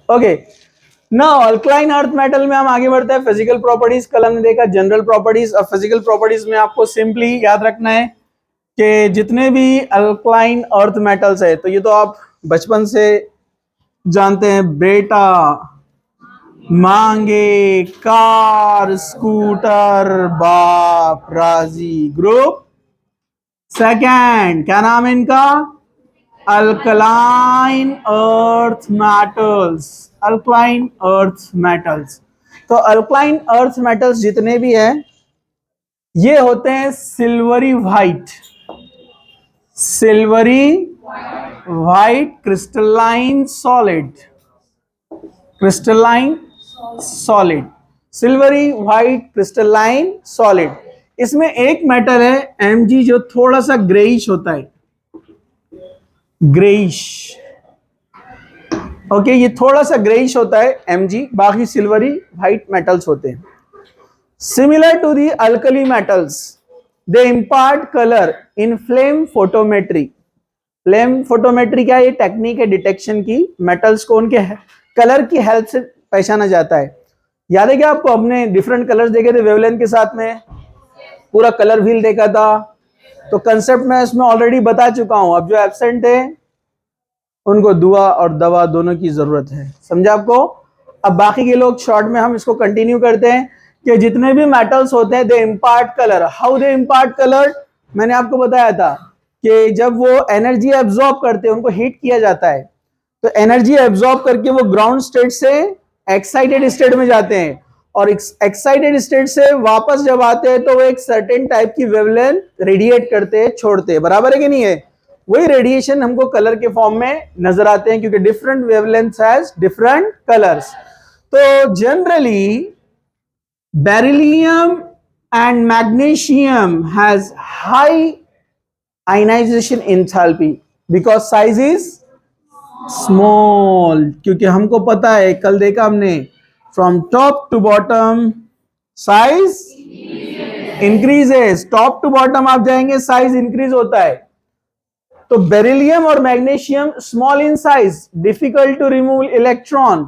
Okay, now alkaline earth metal में हम आगे बढ़ते हैं। फिजिकल प्रॉपर्टीज कल हमने देखा, जनरल प्रॉपर्टीज। और फिजिकल प्रॉपर्टीज में आपको सिंपली याद रखना है कि जितने भी अल्कलाइन अर्थ मेटल्स है, तो ये तो आप बचपन से जानते हैं बेटा, मांगे कार स्कूटर बाप राजी ग्रुप। सेकंड क्या नाम है इनका? Alkaline earth metals. Alkaline earth metals. तो अल्कलाइन अर्थ मेटल्स जितने भी हैं ये होते हैं silvery white, silvery white crystalline solid, crystalline solid, silvery white crystalline solid. इसमें एक मेटल है Mg जो थोड़ा सा ग्रेइश होता है, ग्रेइश। ओके, ये थोड़ा सा ग्रेइश होता है Mg, बाकी सिल्वरी व्हाइट मेटल्स होते हैं। Similar to the alkali metals, they impart colour in flame photometry. Flame photometry क्या है? ये टेक्निक है डिटेक्शन की, मेटल्स को उनके कलर की हेल्प से पहचाना जाता है। याद है क्या आपको? हमने डिफरेंट कलर्स देखे थे वेवलेंथ के साथ में, पूरा कलर व्हील देखा था। तो कंसेप्ट मैं इसमें ऑलरेडी बता चुका हूं। अब जो एब्सेंट है उनको दुआ और दवा दोनों की जरूरत है, समझा आपको? अब बाकी के लोग शॉर्ट में हम इसको कंटिन्यू करते हैं कि जितने भी मेटल्स होते हैं they impart colour. How they impart colour? मैंने आपको बताया था कि जब वो एनर्जी एब्जॉर्ब करते हैं, उनको हीट किया जाता है, तो एनर्जी एब्जॉर्ब करके वो ग्राउंड स्टेट से एक्साइटेड स्टेट में जाते हैं, और एक्साइटेड स्टेट से वापस जब आते हैं तो वो एक सर्टेन टाइप की वेवलेंथ रेडिएट करते हैं, छोड़ते हैं। बराबर है कि नहीं है? वही रेडिएशन हमको कलर के फॉर्म में नजर आते हैं, क्योंकि different wavelengths has different colours. तो generally beryllium and magnesium has high ionization enthalpy because size is small. क्योंकि हमको पता है, कल देखा हमने, from top to bottom size increases, top to bottom आप जाएंगे साइज इंक्रीज होता है। तो बेरिलियम और magnesium small in size, difficult to remove electron,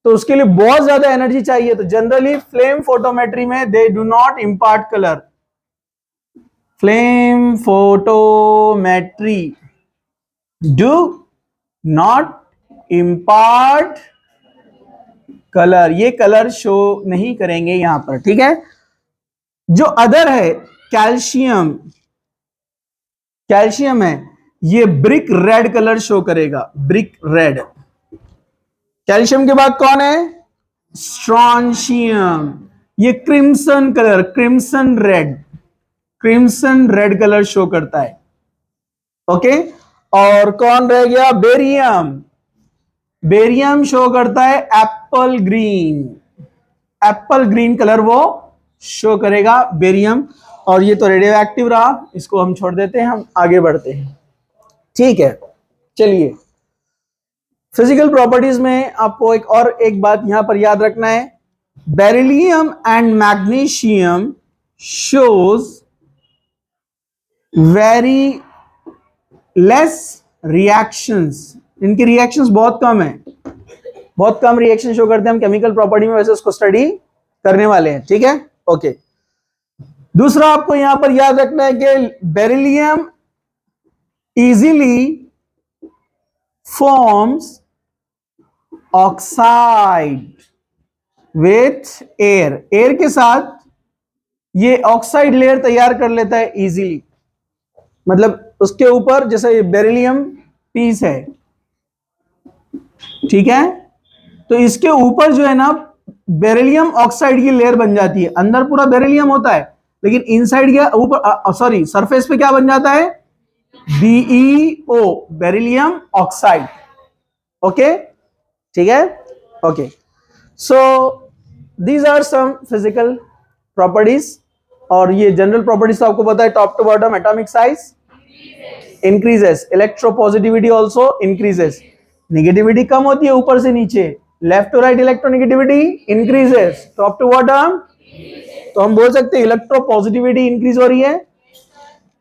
तो उसके लिए बहुत ज्यादा एनर्जी चाहिए। तो जनरली फ्लेम फोटोमेट्री में they do not impart colour. Flame photometry do not impart colour, ये कलर शो नहीं करेंगे यहां पर, ठीक है? जो अदर है कैल्शियम, कैल्शियम है, ये ब्रिक रेड कलर शो करेगा, ब्रिक रेड। कैल्शियम के बाद कौन है? स्ट्रॉन्शियम, ये crimson colour, crimson red, crimson red colour show करता है। ओके, और कौन रह गया? बेरियम, बेरियम शो करता है Apple green, Apple green colour वो शो करेगा बेरियम। और ये तो रेडियो एक्टिव रहा, इसको हम छोड़ देते हैं, हम आगे बढ़ते हैं, ठीक है? चलिए, फिजिकल प्रॉपर्टीज में आपको एक बात यहां पर याद रखना है, beryllium and magnesium shows very less reactions. इनकी रिएक्शंस बहुत कम है, बहुत कम रिएक्शन शो करते हैं। हम केमिकल प्रॉपर्टी में वैसे उसको स्टडी करने वाले हैं, ठीक है? ओके, दूसरा आपको यहां पर याद रखना है कि beryllium easily forms oxide with air, air के साथ ये ऑक्साइड लेयर तैयार कर लेता है इजीली। मतलब उसके ऊपर जैसे बेरिलियम पीस है, ठीक है, तो इसके ऊपर जो है ना बेरिलियम ऑक्साइड की लेयर बन जाती है। अंदर पूरा बेरिलियम होता है, लेकिन इनसाइड क्या ऊपर, सॉरी, सरफेस पे क्या बन जाता है? BeO, beryllium oxide. ओके, ठीक है? Okay, so these are some physical properties. और ये जनरल प्रॉपर्टीज तो आपको पता है, top to bottom atomic size increases, electropositivity also increases, negativity कम होती है ऊपर से नीचे, left to right electronegativity increases, top to bottom. तो हम बोल सकते हैं इलेक्ट्रोपॉजिटिविटी इंक्रीज हो रही है,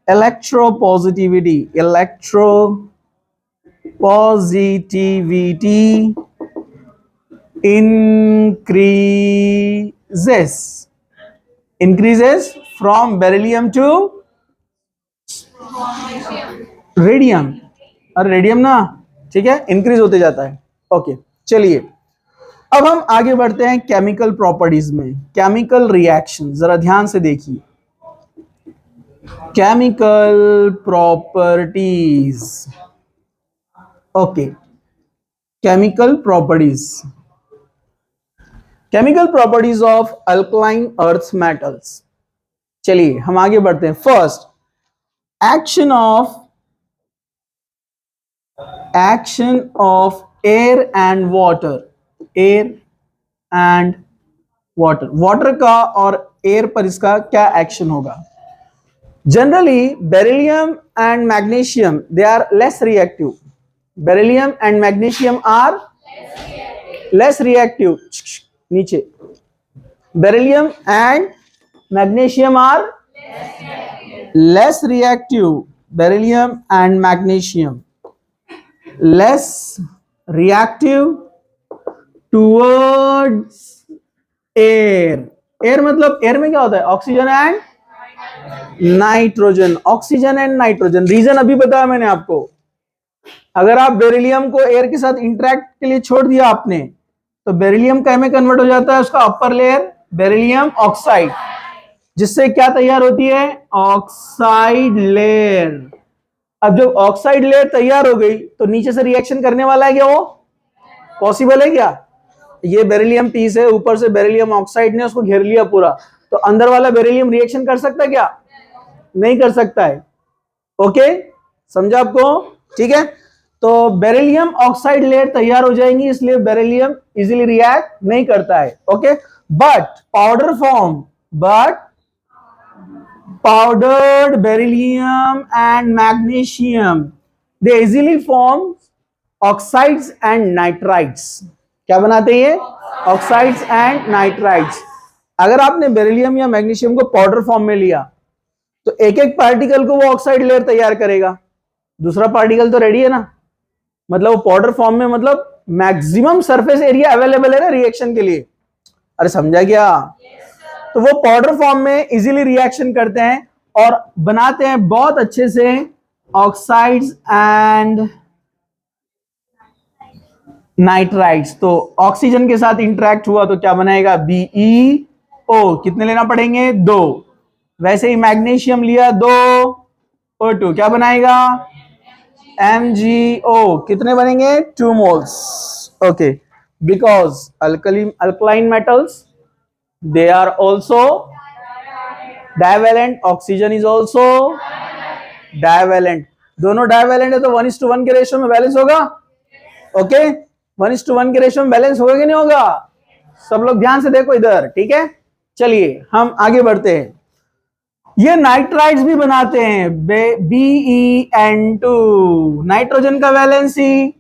electropositivity, electropositivity increases from beryllium to radium. और रेडियम ना, ठीक है, इंक्रीज होते जाता है। ओके, चलिए अब हम आगे बढ़ते हैं केमिकल प्रॉपर्टीज में। केमिकल रिएक्शन जरा ध्यान से देखिए। Chemical properties, okay, chemical properties, chemical properties of alkaline earth metals. चलिए हम आगे बढ़ते हैं। First, action of air and water. Air and water, water का और एयर पर इसका क्या एक्शन होगा? Generally beryllium and magnesium they are less reactive. Beryllium and magnesium are less reactive. नीचे, beryllium and magnesium are less reactive. Beryllium and magnesium less reactive towards air. Air मतलब air में क्या होता है? Oxygen and nitrogen. Oxygen and nitrogen, reason अभी बताया मैंने आपको। अगर आप बेरिलियम को एयर के साथ इंटरेक्ट के लिए छोड़ दिया आपने, तो बेरिलियम क्या में कन्वर्ट हो जाता है? उसका अपर लेयर बेरिलियम ऑक्साइड, जिससे क्या तैयार होती है? Oxide layer. अब जब ऑक्साइड लेयर तैयार हो गई तो नीचे से रिएक्शन करने वाला है क्या? वो पॉसिबल है क्या? ये बेरिलियम पीस है, ऊपर से बेरिलियम ऑक्साइड ने उसको घेर लिया पूरा, तो अंदर वाला बेरिलियम रिएक्शन कर सकता है क्या? नहीं कर सकता है। ओके, समझा आपको? ठीक है, तो बेरिलियम ऑक्साइड लेयर तैयार हो जाएंगी, इसलिए बेरिलियम इजीली रिएक्ट नहीं करता है। Okay, but powdered beryllium and magnesium, they easily form oxides and nitrides। क्या बनाते हैं? Oxides and nitrides. अगर आपने बेरिलियम या मैग्नीशियम को पाउडर फॉर्म में लिया तो एक एक पार्टिकल को वो ऑक्साइड लेयर तैयार करेगा, दूसरा पार्टिकल तो रेडी है ना। मतलब वो पाउडर फॉर्म में, मतलब मैक्सिमम सरफेस एरिया अवेलेबल है ना रिएक्शन के लिए। अरे समझा क्या? तो वो पाउडर फॉर्म में इजीली रिएक्शन करते हैं और बनाते हैं बहुत अच्छे से ऑक्साइड्स एंड नाइट्राइड्स। तो ऑक्सीजन के साथ इंटरेक्ट हुआ तो क्या बनाएगा? BeO। कितने लेना पड़ेंगे? 2। वैसे ही मैग्नीशियम लिया 2O2, क्या बनाएगा? MgO। कितने बनेंगे? 2 moles. Okay, because alkaline metals they are also divalent, oxygen is also divalent। दोनों divalent है तो 1:1 के रेशियो में बैलेंस होगा। ओके, 1:1 के रेशियो में बैलेंस होगा कि नहीं होगा? सब लोग ध्यान से देखो इधर, ठीक है। चलिए हम आगे बढ़ते हैं। ये नाइट्राइड्स भी बनाते हैं, BeN2। नाइट्रोजन का वैलेंसी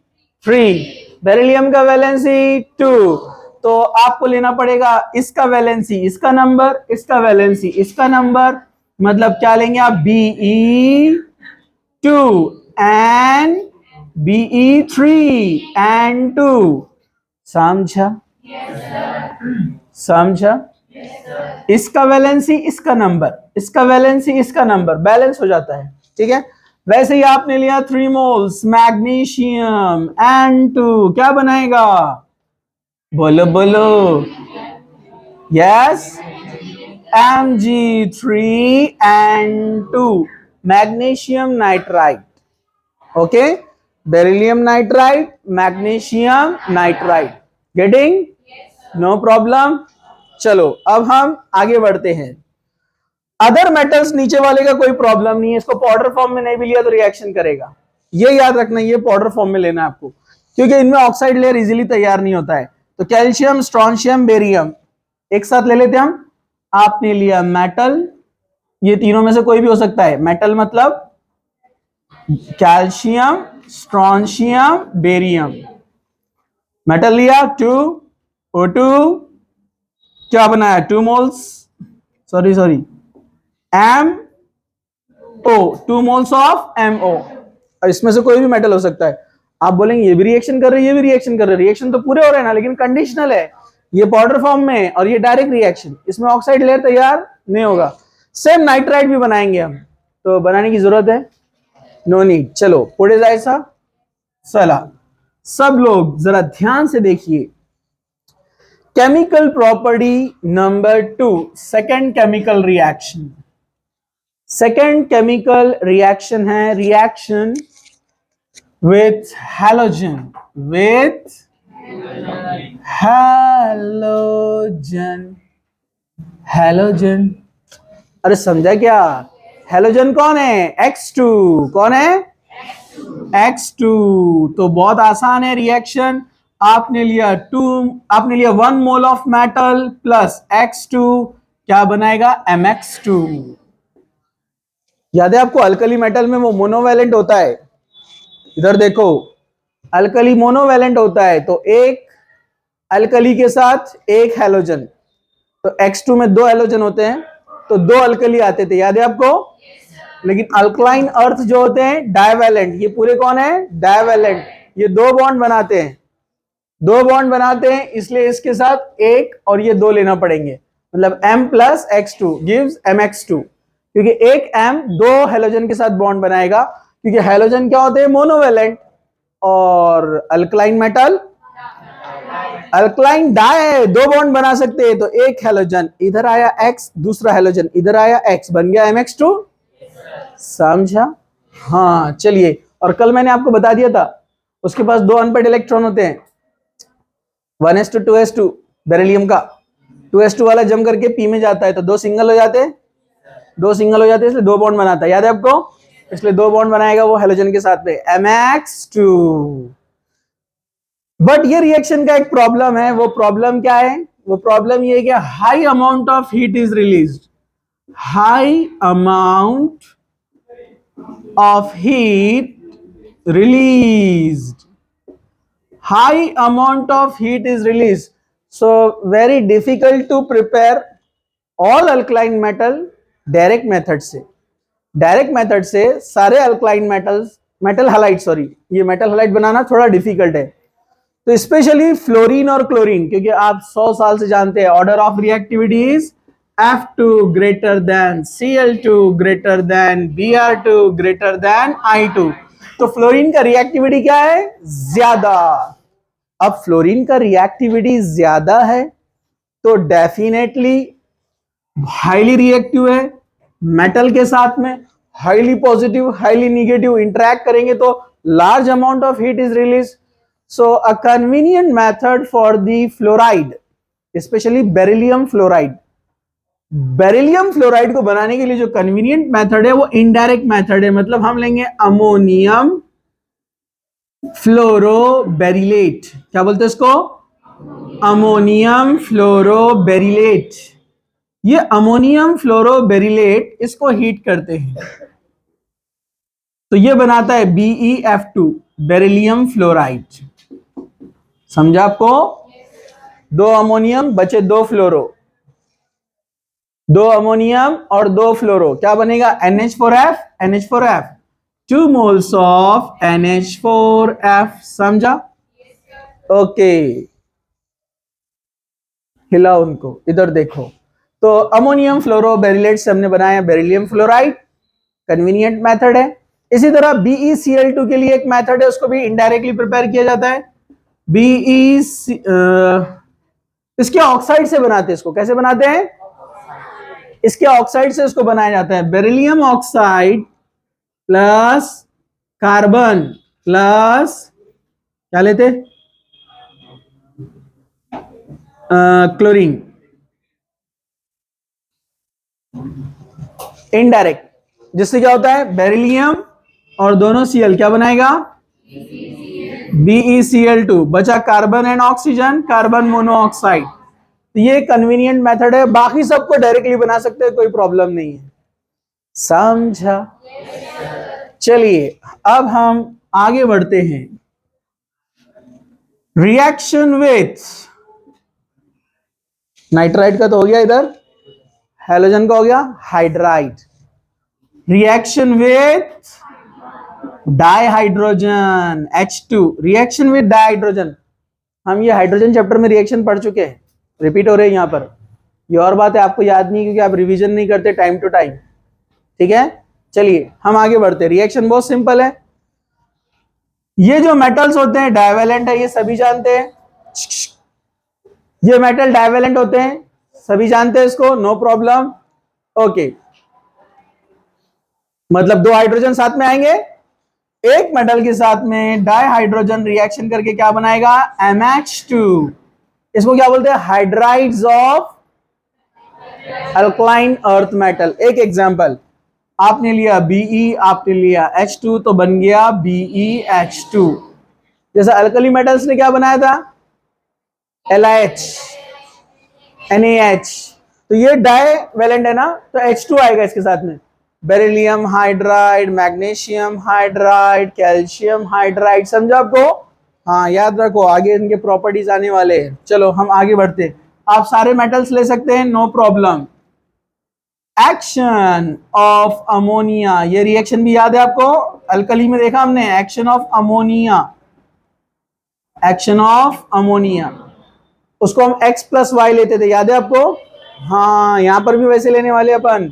3, बेरिलियम का वैलेंसी 2। तो आपको लेना पड़ेगा इसका वैलेंसी, इसका नंबर, इसका वैलेंसी, इसका नंबर। मतलब क्या लेंगे आप? BeN2 and BeN2। समझा? समझा? इसका वैलेंसी, इसका नंबर, इसका वैलेंसी, इसका नंबर, बैलेंस हो जाता है। ठीक है, वैसे ही आपने लिया 3 मोल्स मैग्नीशियम N2, क्या बनाएगा? बोलो बोलो। Yes, Mg3N2, magnesium nitride. Okay, beryllium nitride, magnesium nitride. Getting? No problem. चलो अब हम आगे बढ़ते हैं। अदर मेटल्स नीचे वाले का कोई प्रॉब्लम नहीं है, इसको पाउडर फॉर्म में नहीं भी लिया तो रिएक्शन करेगा। ये याद रखना, ये पाउडर फॉर्म में लेना है आपको, क्योंकि इनमें ऑक्साइड लेयर इजीली तैयार नहीं होता है। तो कैल्शियम, स्ट्रोंशियम, बेरियम एक साथ ले लेते हैं हम। आपने लिया मेटल, ये तीनों में से कोई भी हो सकता है। मेटल मतलब कैल्शियम, स्ट्रोंशियम, बेरियम। मेटल लिया 2O2, क्या बनाया? 2 moles, sorry MO, 2 moles of MO। इसमें से कोई भी मेटल हो सकता है। आप बोलेंगे ये भी रिएक्शन कर रहे हैं, ये भी रिएक्शन कर रहे हैं, रिएक्शन तो पूरे हो रहे हैं ना, लेकिन कंडीशनल है, ये पाउडर फॉर्म में है और ये डायरेक्ट रिएक्शन, इसमें ऑक्साइड लेयर तैयार नहीं होगा। सेम नाइट्राइट भी बनाएंगे हम, तो बनाने की जरूरत है? No need. चलो पुढे जायचा चला, सब लोग जरा ध्यान से देखिए। Chemical property number 2, second chemical reaction. Second chemical reaction है reaction with halogen, with halogen। अरे समझा क्या? हेलोजन कौन है? X2। कौन है? X2। तो बहुत आसान है रिएक्शन। आपने लिया 1 mole of metal plus X2, क्या बनाएगा? MX2। याद है आपको, अल्कली मेटल में वो मोनोवैलेंट होता है। इधर देखो, अल्कली मोनोवैलेंट होता है, तो एक अल्कली के साथ एक हैलोजन, तो X2 में 2 हैलोजन होते हैं, तो 2 अल्कली आते थे, याद है आपको? लेकिन अल्कलाइन अर्थ जो होते हैं डायवैलेंट, ये पूरे कौन है? डायवैलेंट। ये 2 बॉन्ड बनाते हैं, 2 बॉन्ड बनाते हैं, इसलिए इसके साथ एक और ये 2 लेना पड़ेंगे, मतलब M plus X2 gives MX2, क्योंकि एक M 2 हैलोजन के साथ बॉन्ड बनाएगा, क्योंकि हैलोजन क्या होते हैं? मोनोवैलेंट। और alkaline metal alkaline di, 2 bond बना सकते हैं, तो एक हैलोजन इधर आया X, दूसरा हैलोजन इधर आया X, बन गया MX2। समझा? हाँ चलिए, और कल मैंने आपको बता दिया था उसके पास 2 अनपेड इलेक्ट्रॉन होते हैं, 1s2 2s2 बेरिलियम का, 2s2 वाला जम करके P में जाता है, तो 2 सिंगल हो जाते हैं, 2 सिंगल हो जाते हैं, इसलिए 2 बॉन्ड बनाता है, याद है आपको? इसलिए 2 बॉन्ड बनाएगा वो हैलोजन के साथ में, MX2। बट ये रिएक्शन का एक प्रॉब्लम है, वो प्रॉब्लम क्या है? वो प्रॉब्लम ये है कि high amount of heat is released, high amount of heat released, high amount of heat is released, so very difficult to prepare all alkaline metal direct method से। डायरेक्ट मेथड से सारे alkaline metal halide, sorry, ये metal halide बनाना थोड़ा difficult है, तो specially fluorine और chlorine, क्योंकि आप 100 साल से जानते हैं order of reactivity is F2 greater than Cl2 greater than Br2 greater than I2। तो फ्लोरीन का रिएक्टिविटी क्या है? ज्यादा। अब फ्लोरीन का रिएक्टिविटी ज्यादा है तो डेफिनेटली हाईली रिएक्टिव है, मेटल के साथ में highly positive highly negative interact करेंगे तो large amount of heat is release. So a convenient method for the fluoride, especially beryllium fluoride, beryllium fluoride को बनाने के लिए जो कन्वीनियंट मेथड है वो इनडायरेक्ट मेथड है, मतलब हम लेंगे अमोनियम फ्लोरोबेरिलेट। क्या बोलते हैं इसको? अमोनियम फ्लोरोबेरिलेट। ये अमोनियम फ्लोरोबेरिलेट, इसको हीट करते हैं तो ये बनाता है BeF2, बेरिलियम फ्लोराइड। समझा आपको? 2 अमोनियम बचे 2 फ्लोरो, 2 अमोनियम और 2 फ्लोरो, क्या बनेगा? NH4F, NH4F, 2 moles of NH4F। समझा? ओके, हिला उनको, इधर देखो। तो अमोनियम फ्लोरोबेरिलेट से हमने बनाया बेरिलियम फ्लोराइड, कन्वीनियंट मेथड है। इसी तरह BeCl2 के लिए एक मेथड है, उसको भी इनडायरेक्टली प्रिपेयर किया जाता है। इसके ऑक्साइड से बनाते हैं, इसको कैसे बनाते हैं? इसके ऑक्साइड से इसको बनाया जाता है, beryllium oxide plus carbon plus क्या लेते? क्लोरीन। इनडायरेक्ट, जिससे क्या होता है? बेरिलियम और दोनों Cl क्या बनाएगा? BeCl2, बचा carbon and oxygen, carbon monoxide. तो ये कन्वीनियंट मेथड है, बाकी सबको डायरेक्टली बना सकते हैं, कोई प्रॉब्लम नहीं है। समझा? चलिए अब हम आगे बढ़ते हैं। रिएक्शन विथ नाइट्राइड का तो हो गया, इधर हैलोजन का हो गया hydride. Reaction with di hydrogen H2 reaction with di hydrogen. हम ये हाइड्रोजन चैप्टर में रिएक्शन पढ़ चुके हैं, रिपीट हो रहे हैं यहाँ पर। ये और बात है आपको याद नहीं क्योंकि आप रिवीजन नहीं करते टाइम टू टाइम, ठीक है। चलिए हम आगे बढ़ते हैं। रिएक्शन बहुत सिंपल है। ये जो मेटल्स होते हैं डाइवेलेंट है, ये सभी जानते हैं। ये मेटल डाइवेलेंट होते हैं, सभी जानते हैं इसको, नो प्रॉब्लम। ओके, मतलब दो हाइड्रोजन साथ में आएंगे, एक मेटल के साथ में डाई हाइड्रोजन रिएक्शन करके क्या बनाएगा, MH2। इसको क्या बोलते हैं, hydrides of alkaline earth metal. एक एग्जांपल, आपने लिया Be, आपने लिया H2, तो बन गया BeH2। जैसा अल्कली मेटल्स ने क्या बनाया था, LiH, NaH, तो ये डाइवेलेंट है ना, तो H2 आएगा इसके साथ में। Beryllium hydride, magnesium hydride, calcium hydride, समझो आपको। हाँ याद रखो, आगे इनके प्रॉपर्टीज आने वाले हैं। चलो हम आगे बढ़ते हैं। आप सारे मेटल्स ले सकते हैं, no problem. Action of ammonia, ये रिएक्शन भी याद है आपको, अल्कली में देखा हमने, action of ammonia. Action of ammonia, उसको हम X+Y लेते थे, याद है आपको। हाँ यहां पर भी वैसे लेने वाले अपन,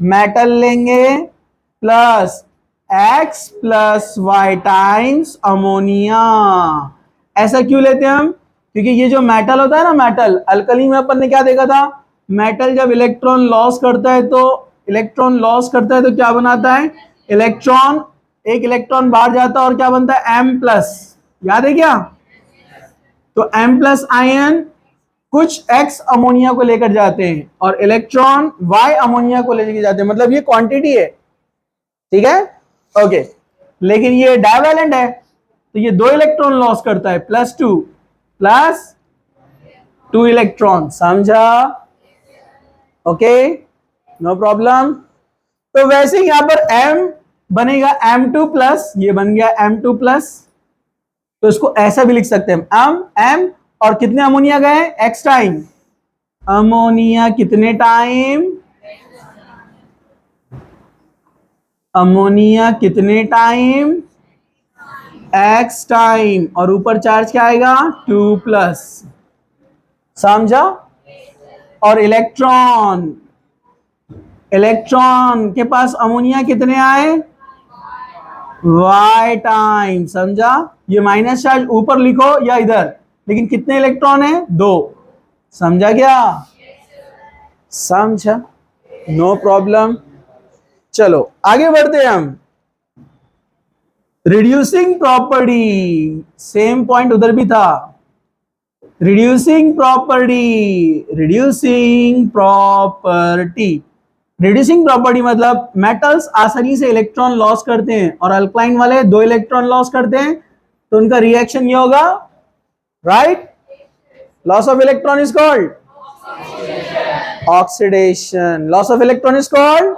मेटल लेंगे प्लस X+Y टाइम्स अमोनिया। ऐसा क्यों लेते हैं हम, क्योंकि ये जो मेटल होता है ना, मेटल अल्कली में अपन ने क्या देखा था, मेटल जब इलेक्ट्रॉन लॉस करता है तो क्या बनाता है, इलेक्ट्रॉन, एक इलेक्ट्रॉन बाहर जाता है और क्या बनता है, M+, याद है क्या। तो M+ आयन कुछ X अमोनिया को लेकर जाते हैं और इलेक्ट्रॉन Y अमोनिया को लेकर जाते हैं, मतलब ये क्वांटिटी है, ठीक है। ओके, लेकिन ये डाइवेलेंट है तो ये 2 इलेक्ट्रॉन लॉस करता है, +2 इलेक्ट्रॉन, समझा। Okay, no problem. तो वैसे यहां पर M बनेगा M2+, ये बन गया M2+, तो इसको ऐसा भी लिख सकते हैं, M और कितने अमोनिया गए, X टाइम, अमोनिया कितने टाइम, अमोनिया कितने टाइम, X टाइम, और ऊपर चार्ज क्या आएगा, 2+, समझा। और इलेक्ट्रॉन के पास अमोनिया कितने आए, Y टाइम, समझा। ये माइनस चार्ज ऊपर लिखो या इधर, लेकिन कितने इलेक्ट्रॉन है, 2, समझा क्या, समझा, नो प्रॉब्लम। चलो आगे बढ़ते हैं हम। रिड्यूसिंग प्रॉपर्टी, सेम पॉइंट उधर भी था, रिड्यूसिंग प्रॉपर्टी मतलब मेटल्स आसानी से इलेक्ट्रॉन लॉस करते हैं और अल्कलाइन वाले 2 इलेक्ट्रॉन लॉस करते हैं, तो उनका रिएक्शन ये होगा, right. Loss of electron is called oxidation, loss of electron is called.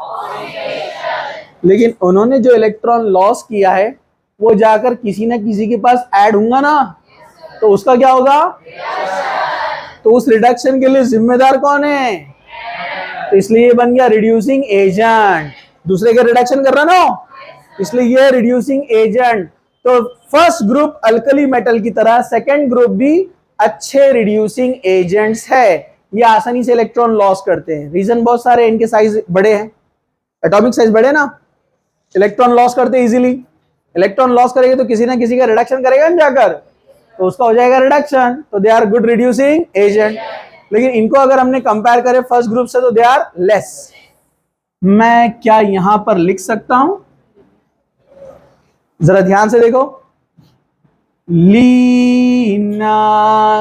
लेकिन उन्होंने जो इलेक्ट्रॉन लॉस किया है वो जाकर किसी ना किसी के पास ऐड होगा ना, तो उसका क्या होगा, तो उस रिडक्शन के लिए जिम्मेदार कौन है, तो इसलिए ये बन गया रिड्यूसिंग एजेंट, दूसरे का रिडक्शन कर रहा ना, इसलिए ये रिड्यूसिंग एजेंट। तो फर्स्ट ग्रुप अल्कली मेटल की तरह सेकंड ग्रुप भी अच्छे रिड्यूसिंग एजेंट्स है, ये आसानी से इलेक्ट्रॉन लॉस करते हैं। रीजन बहुत सारे, इनके साइज बड़े हैं, एटॉमिक साइज बड़े ना, इलेक्ट्रॉन लॉस करते इजीली। इलेक्ट्रॉन लॉस करेंगे तो किसी ना किसी का रिडक्शन करेगा ना जाकर, तो उसका हो जाएगा रिडक्शन, तो they are good reducing agent. लेकिन इनको अगर हमने कंपेयर करें फर्स्ट ग्रुप से तो दे आर लेस। मैं क्या यहां पर लिख सकता हूं, जरा ध्यान से देखो, लीना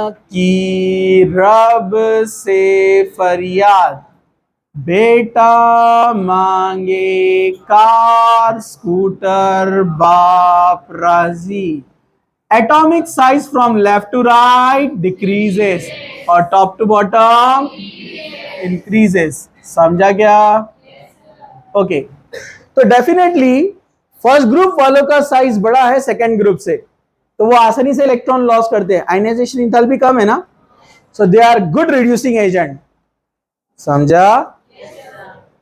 की रब से फरियाद, बेटा मांगे कार स्कूटर बाप राजी। Atomic size from left to right decreases और टॉप टू बॉटम इंक्रीजेस, समझा क्या। ओके, तो डेफिनेटली फर्स्ट ग्रुप वालों का साइज बड़ा है सेकेंड ग्रुप से, तो वो आसानी से इलेक्ट्रॉन लॉस करते हैं, आयनाइजेशन एंथैल्पी कम है ना, so they are good reducing agent, समझा।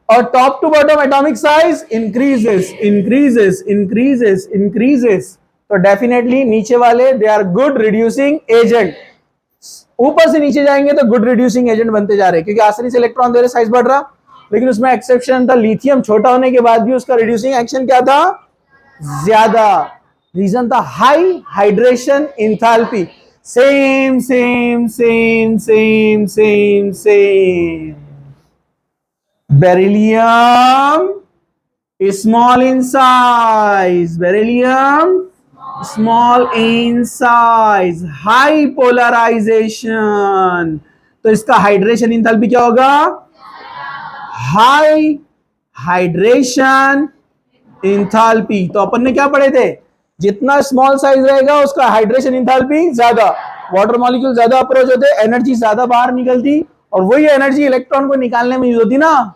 और top to bottom atomic size increases increases increases increases, तो डेफिनेटली नीचे वाले they are good reducing agent, ऊपर से नीचे जाएंगे तो गुड रिड्यूसिंग एजेंट बनते जा रहे हैं, क्योंकि आसानी से इलेक्ट्रॉन दे रहे, साइज बढ़ रहा। लेकिन उसमें एक्सेप्शन था, लिथियम छोटा होने के बाद भी उसका रिड्यूसिंग एक्शन क्या था, ज्यादा। रीजन था high hydration enthalpy. Same same same same same same. Beryllium small in size, beryllium small in size, high polarisation, तो इसका हाइड्रेशन इंथैल्पी क्या होगा, हाई हाइड्रेशन इंथैल्पी। तो अपन ने क्या पढ़े थे, जितना स्मॉल साइज रहेगा उसका हाइड्रेशन इंथैल्पी ज्यादा, वाटर मॉलिक्यूल ज्यादा अप्रोच होते, एनर्जी ज्यादा बाहर निकलती, और वही एनर्जी इलेक्ट्रॉन को निकालने में यूज होती ना,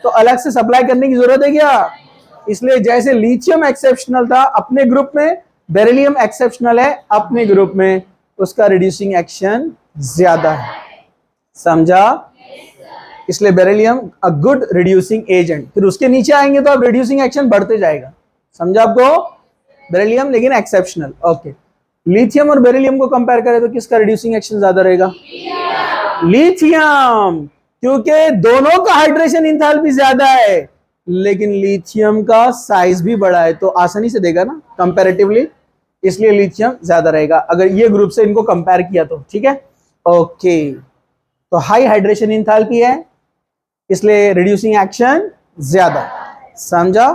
तो अलग से सप्लाई करने की जरूरत है क्या। इसलिए जैसे लिथियम एक्सेप्शनल था अपने ग्रुप में, बेरिलियम एक्सेप्शनल है अपने ग्रुप में, उसका रिड्यूसिंग एक्शन ज्यादा है, समझा। इसलिए beryllium a good reducing agent. फिर उसके नीचे आएंगे तो अब रिड्यूसिंग एक्शन बढ़ते जाएगा, समझा आपको, बेरिलियम लेकिन एक्सेप्शनल। ओके, लिथियम और बेरिलियम को कंपेयर करें तो किसका रिड्यूसिंग एक्शन ज्यादा रहेगा, लिथियम, क्योंकि दोनों का हाइड्रेशन इंथैल्पी ज्यादा है, लेकिन लिथियम का साइज भी बड़ा है, तो आसानी से देगा ना कंपैरेटिवली, इसलिए लिथियम ज्यादा रहेगा अगर ये ग्रुप से इनको कंपेयर किया तो, ठीक है। ओके, तो हाई हाइड्रेशन इंथैल्पी है, इसलिए रिड्यूसिंग एक्शन ज्यादा, समझा।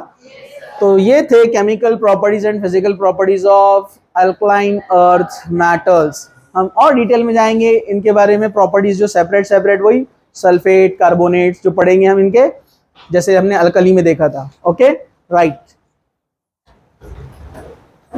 तो ये थे chemical properties and physical properties of alkaline earth metals. हम और डिटेल में जाएंगे इनके बारे में, प्रॉपर्टीज जो सेपरेट सेपरेट, वही सल्फेट कार्बोनेट जो पढ़ेंगे हम इनके, जैसे हमने अल्कली में देखा था। Okay, right.